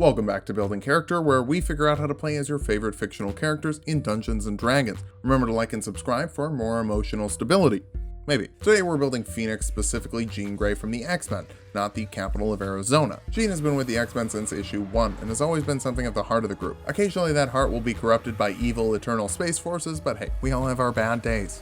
Welcome back to Building Character, where we figure out how to play as your favorite fictional characters in Dungeons & Dragons. Remember to like and subscribe for more emotional stability. Maybe. Today we're building Phoenix, specifically Jean Grey from the X-Men, not the capital of Arizona. Jean has been with the X-Men since issue 1, and has always been something at the heart of the group. Occasionally that heart will be corrupted by evil eternal space forces, but hey, we all have our bad days.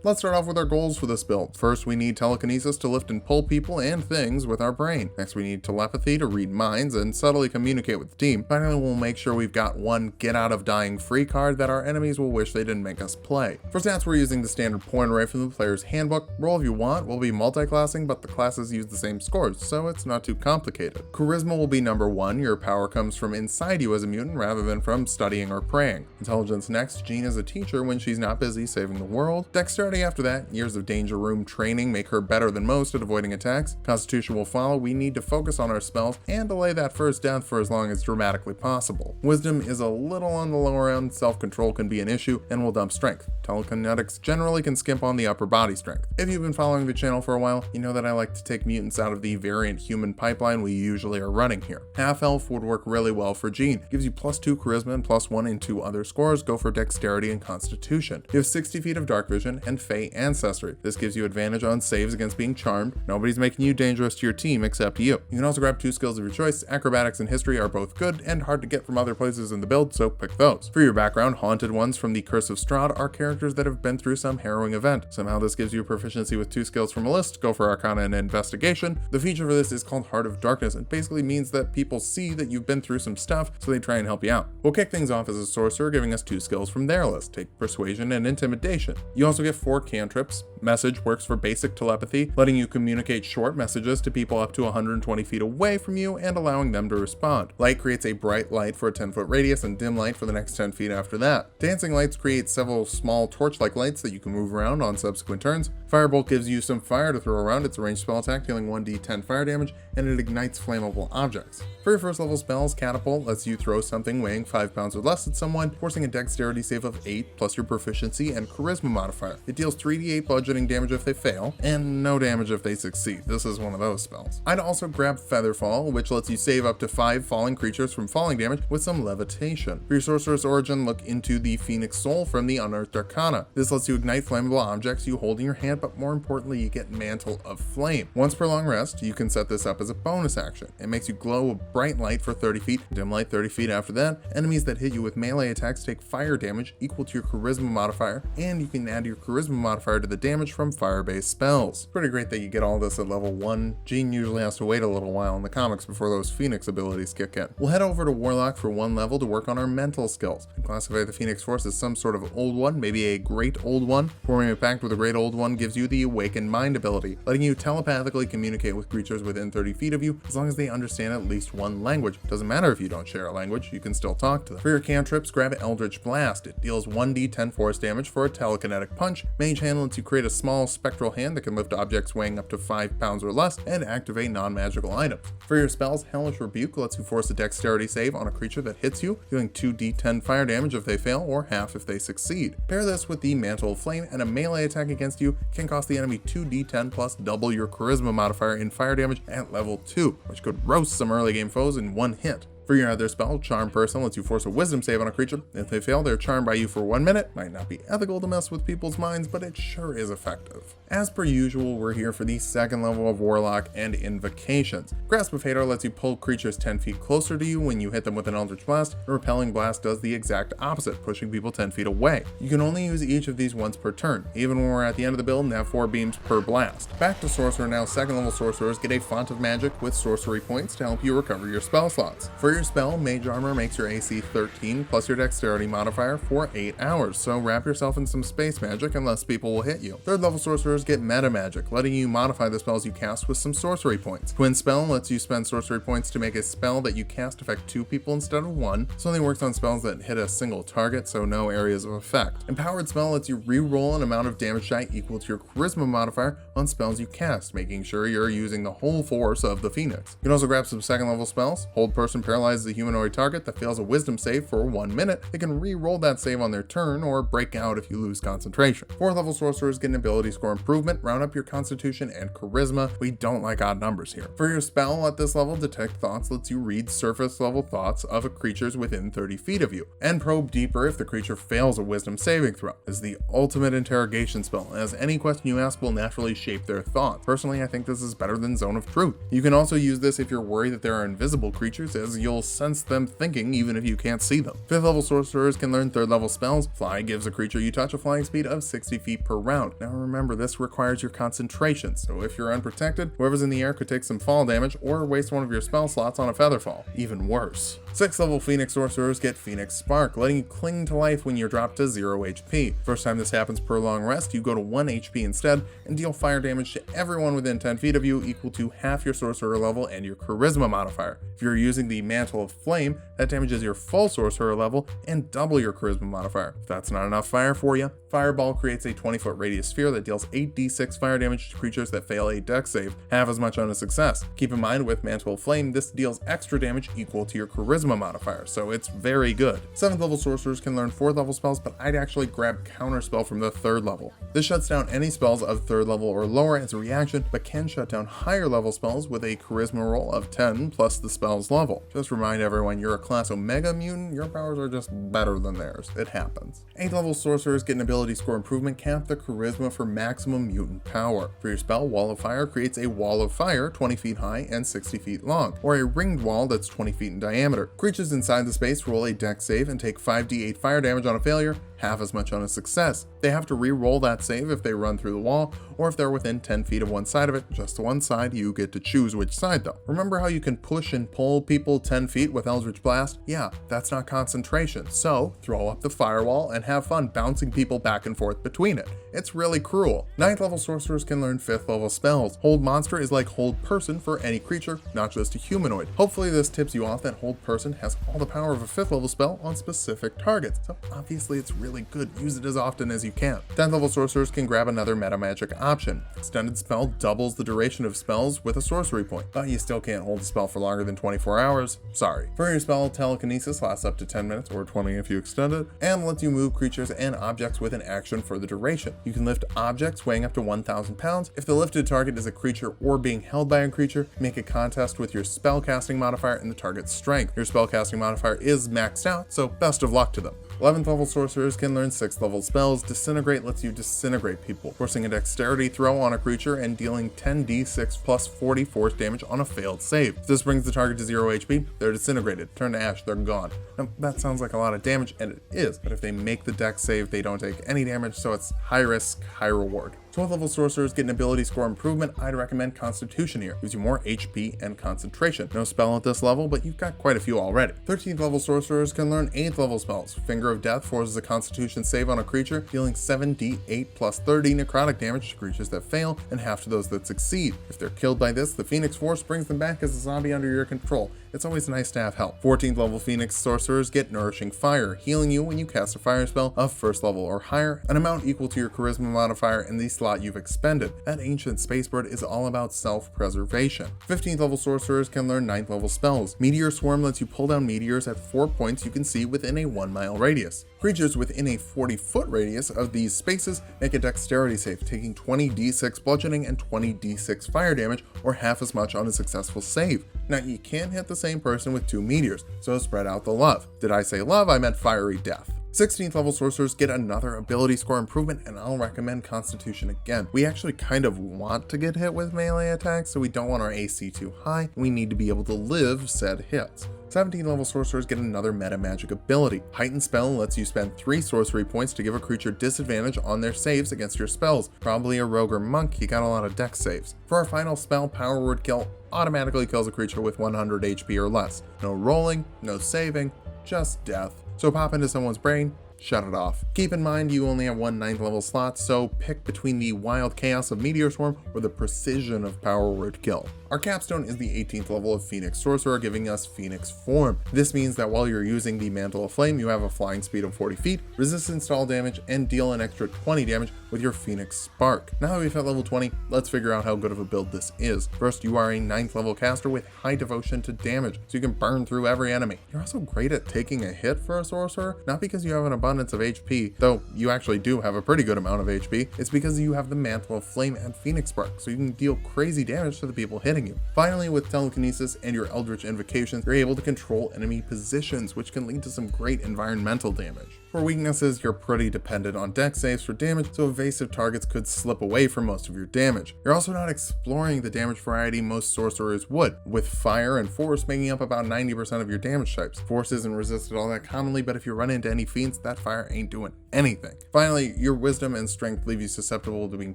Let's start off with our goals for this build. First, we need telekinesis to lift and pull people and things with our brain. Next, we need telepathy to read minds and subtly communicate with the team. Finally, we'll make sure we've got one get out of dying free card that our enemies will wish they didn't make us play. For stats, we're using the standard point array from the player's handbook. Roll if you want. We'll be multi-classing, but the classes use the same scores, so it's not too complicated. Charisma will be number 1. Your power comes from inside you as a mutant rather than from studying or praying. Intelligence next. Jean is a teacher when she's not busy saving the world. Dexterity after that. Years of danger room training make her better than most at avoiding attacks. Constitution will follow. We need to focus on our spells and delay that first death for as long as dramatically possible. Wisdom is a little on the lower end. Self-control can be an issue and will dump strength. Telekinetics generally can skimp on the upper body strength. If you've been following the channel for a while, you know that I like to take mutants out of the variant human pipeline we usually are running here. Half-elf would work really well for Jean. Gives you +2 charisma and +1 in 2 other scores. Go for dexterity and constitution. You have 60 feet of dark vision and Fey ancestry. This gives you advantage on saves against being charmed. Nobody's making you dangerous to your team except you. You can also grab 2 skills of your choice. Acrobatics and history are both good and hard to get from other places in the build, so pick those. For your background, haunted ones from the Curse of Strahd are characters that have been through some harrowing event. Somehow this gives you proficiency with 2 skills from a list. Go for Arcana and Investigation. The feature for this is called Heart of Darkness, and basically means that people see that you've been through some stuff, so they try and help you out. We'll kick things off as a sorcerer, giving us 2 skills from their list. Take Persuasion and Intimidation. You also get 4 cantrips. Message works for basic telepathy, letting you communicate short messages to people up to 120 feet away from you and allowing them to respond. Light creates a bright light for a 10-foot radius and dim light for the next 10 feet after that. Dancing lights create several small torch-like lights that you can move around on subsequent turns. Firebolt gives you some fire to throw around. It's a ranged spell attack, dealing 1d10 fire damage, and it ignites flammable objects. For your first level spells, Catapult lets you throw something weighing 5 pounds or less at someone, forcing a dexterity save of 8 plus your proficiency and charisma modifier. It deals 3d8 bludgeoning damage if they fail, and no damage if they succeed. This is one of those spells. I'd also grab Featherfall, which lets you save up to 5 falling creatures from falling damage with some levitation. For your Sorcerer's Origin, look into the Phoenix Soul from the Unearthed Arcana. This lets you ignite flammable objects you hold in your hand, but more importantly, you get Mantle of Flame. Once per long rest, you can set this up as a bonus action. It makes you glow a bright light for 30 feet, dim light 30 feet after that. Enemies that hit you with melee attacks take fire damage equal to your charisma modifier, and you can add your charisma modifier to the damage from fire-based spells. Pretty great that you get all this at level 1. Jean usually has to wait a little while in the comics before those Phoenix abilities kick in. We'll head over to Warlock for 1 level to work on our mental skills and classify the Phoenix Force as some sort of old one, maybe a great old one. Forming a pact with a great old one gives you the Awakened Mind ability, letting you telepathically communicate with creatures within 30 feet of you as long as they understand at least 1 language. Doesn't matter if you don't share a language, you can still talk to them. For your cantrips, grab Eldritch Blast. It deals 1d10 force damage for a telekinetic punch. Mage Hand lets you create a small spectral hand that can lift objects weighing up to 5 pounds or less and activate non-magical items. For your spells, Hellish Rebuke lets you force a dexterity save on a creature that hits you, dealing 2d10 fire damage if they fail or half if they succeed. Pair this with the Mantle of Flame, and a melee attack against you can cost the enemy 2d10 plus double your charisma modifier in fire damage at level 2, which could roast some early game foes in 1 hit. For your other spell, Charm Person lets you force a wisdom save on a creature. If they fail, they're charmed by you for 1 minute. Might not be ethical to mess with people's minds, but it sure is effective. As per usual, we're here for the 2nd level of Warlock and Invocations. Grasp of Hadar lets you pull creatures 10 feet closer to you when you hit them with an Eldritch Blast. A Repelling Blast does the exact opposite, pushing people 10 feet away. You can only use each of these once per turn, even when we're at the end of the build and have 4 beams per blast. Back to Sorcerer now. 2nd level Sorcerers get a Font of Magic with sorcery points to help you recover your spell slots. For your spell, Mage Armor makes your AC 13 plus your Dexterity modifier for 8 hours, so wrap yourself in some space magic and less people will hit you. 3rd level Sorcerers get Meta Magic, letting you modify the spells you cast with some sorcery points. Twin Spell lets you spend sorcery points to make a spell that you cast affect 2 people instead of 1. This only works on spells that hit a single target, so no areas of effect. Empowered Spell lets you re-roll an amount of damage die equal to your charisma modifier on spells you cast, making sure you're using the whole force of the Phoenix. You can also grab some 2nd level spells. Hold Person, Paralyze paralyzes a humanoid target that fails a wisdom save for 1 minute, they can re-roll that save on their turn or break out if you lose concentration. 4th level sorcerers get an ability score improvement, round up your constitution and charisma. We don't like odd numbers here. For your spell at this level, Detect Thoughts lets you read surface level thoughts of creatures within 30 feet of you, and probe deeper if the creature fails a wisdom saving throw. This is the ultimate interrogation spell, as any question you ask will naturally shape their thoughts. Personally, I think this is better than Zone of Truth. You can also use this if you're worried that there are invisible creatures, as you'll sense them thinking even if you can't see them. 5th level sorcerers can learn 3rd level spells. Fly gives a creature you touch a flying speed of 60 feet per round. Now remember, this requires your concentration, so if you're unprotected, whoever's in the air could take some fall damage or waste one of your spell slots on a feather fall. Even worse. 6th level Phoenix sorcerers get Phoenix Spark, letting you cling to life when you're dropped to 0 HP. First time this happens per long rest, you go to 1 HP instead and deal fire damage to everyone within 10 feet of you, equal to half your sorcerer level and your charisma modifier. If you're using the Mantle of Flame, that damages your full sorcerer level and double your charisma modifier. If that's not enough fire for you, Fireball creates a 20-foot radius sphere that deals 8d6 fire damage to creatures that fail a dex save, half as much on a success. Keep in mind, with Mantle of Flame, this deals extra damage equal to your charisma modifier, so it's very good. 7th level sorcerers can learn 4th level spells, but I'd actually grab Counterspell from the 3rd level. This shuts down any spells of 3rd level or lower as a reaction, but can shut down higher level spells with a charisma roll of 10 plus the spell's level. Just remind everyone, you're a class Omega mutant, your powers are just better than theirs. It happens. 8th level sorcerers get an ability score improvement, cap the charisma for maximum mutant power. For your spell, Wall of Fire creates a wall of fire 20 feet high and 60 feet long, or a ringed wall that's 20 feet in diameter. Creatures inside the space roll a dex save and take 5d8 fire damage on a failure, half as much on a success. They have to re-roll that save if they run through the wall, or if they're within 10 feet of one side of it. Just one side, you get to choose which side though. Remember how you can push and pull people 10 feet with Eldritch Blast? Yeah, that's not concentration, so throw up the firewall and have fun bouncing people back and forth between it. It's really cruel. 9th level sorcerers can learn 5th level spells. Hold Monster is like Hold Person for any creature, not just a humanoid. Hopefully this tips you off that Hold Person has all the power of a 5th level spell on specific targets, so obviously it's really good. Use it as often as you can. 10th level sorcerers can grab another meta magic option. Extended spell doubles the duration of spells with a sorcery point, but you still can't hold a spell for longer than 24 hours. Sorry. For your spell, Telekinesis lasts up to 10 minutes or 20 if you extend it, and lets you move creatures and objects with an action for the duration. You can lift objects weighing up to 1,000 pounds. If the lifted target is a creature or being held by a creature, make a contest with your spellcasting modifier and the target's strength. Your spellcasting modifier is maxed out, so best of luck to them. 11th level sorcerers can learn 6th level spells. Disintegrate lets you disintegrate people, forcing a dexterity throw on a creature and dealing 10d6 plus 40 force damage on a failed save. If this brings the target to 0 HP, they're disintegrated. Turn to ash, they're gone. Now, that sounds like a lot of damage, and it is, but if they make the dex save, they don't take any damage, so it's high risk, high reward. 12th level sorcerers get an ability score improvement. I'd recommend Constitution here. Gives you more HP and concentration. No spell at this level, but you've got quite a few already. 13th level sorcerers can learn 8th level spells. Finger of Death forces a Constitution save on a creature, dealing 7d8 plus 30 necrotic damage to creatures that fail and half to those that succeed. If they're killed by this, the Phoenix Force brings them back as a zombie under your control. It's always nice to have help. 14th level Phoenix sorcerers get Nourishing Fire, healing you when you cast a fire spell of 1st level or higher, an amount equal to your charisma modifier in the slot you've expended. That ancient space bird is all about self-preservation. 15th level sorcerers can learn 9th level spells. Meteor Swarm lets you pull down meteors at 4 points you can see within a 1-mile radius. Creatures within a 40-foot radius of these spaces make a dexterity save, taking 20d6 bludgeoning and 20d6 fire damage, or half as much on a successful save. Now, you can't hit the same person with 2 meteors, so spread out the love. Did I say love? I meant fiery death. 16th level sorcerers get another ability score improvement, and I'll recommend Constitution again. We actually kind of want to get hit with melee attacks, so we don't want our AC too high. We need to be able to live said hits. 17th level sorcerers get another meta magic ability. Heightened Spell lets you spend 3 sorcery points to give a creature disadvantage on their saves against your spells. Probably a rogue or monk, you got a lot of dex saves. For our final spell, Power Word Kill automatically kills a creature with 100 HP or less. No rolling, no saving, just death. So pop into someone's brain, shut it off. Keep in mind you only have 1 9th level slot, so pick between the wild chaos of Meteor Swarm or the precision of Power Word Kill. Our capstone is the 18th level of Phoenix Sorcerer, giving us Phoenix Form. This means that while you're using the Mantle of Flame, you have a flying speed of 40 feet, resistance to all damage, and deal an extra 20 damage with your Phoenix Spark. Now that we've hit level 20, let's figure out how good of a build this is. First, you are a 9th level caster with high devotion to damage, so you can burn through every enemy. You're also great at taking a hit for a sorcerer, not because you have an abundance of HP, though you actually do have a pretty good amount of HP, it's because you have the Mantle of Flame and Phoenix Spark, so you can deal crazy damage to the people hitting you. Finally, with telekinesis and your Eldritch Invocations, you're able to control enemy positions, which can lead to some great environmental damage. For weaknesses, you're pretty dependent on dex saves for damage, so evasive targets could slip away from most of your damage. You're also not exploring the damage variety most sorcerers would, with fire and force making up about 90% of your damage types. Force isn't resisted all that commonly, but if you run into any fiends, that fire ain't doing anything. Finally, your wisdom and strength leave you susceptible to being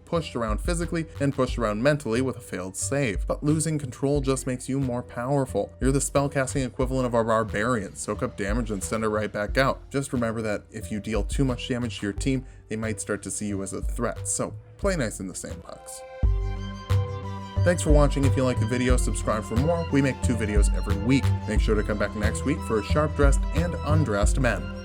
pushed around physically and pushed around mentally with a failed save. But losing control just makes you more powerful. You're the spellcasting equivalent of a barbarian. Soak up damage and send it right back out. Just remember that if you deal too much damage to your team, they might start to see you as a threat, so play nice in the sandbox. Thanks for watching. If you like the video, subscribe for more. We make 2 videos every week. Make sure to come back next week for Sharp Dressed and Undressed Men.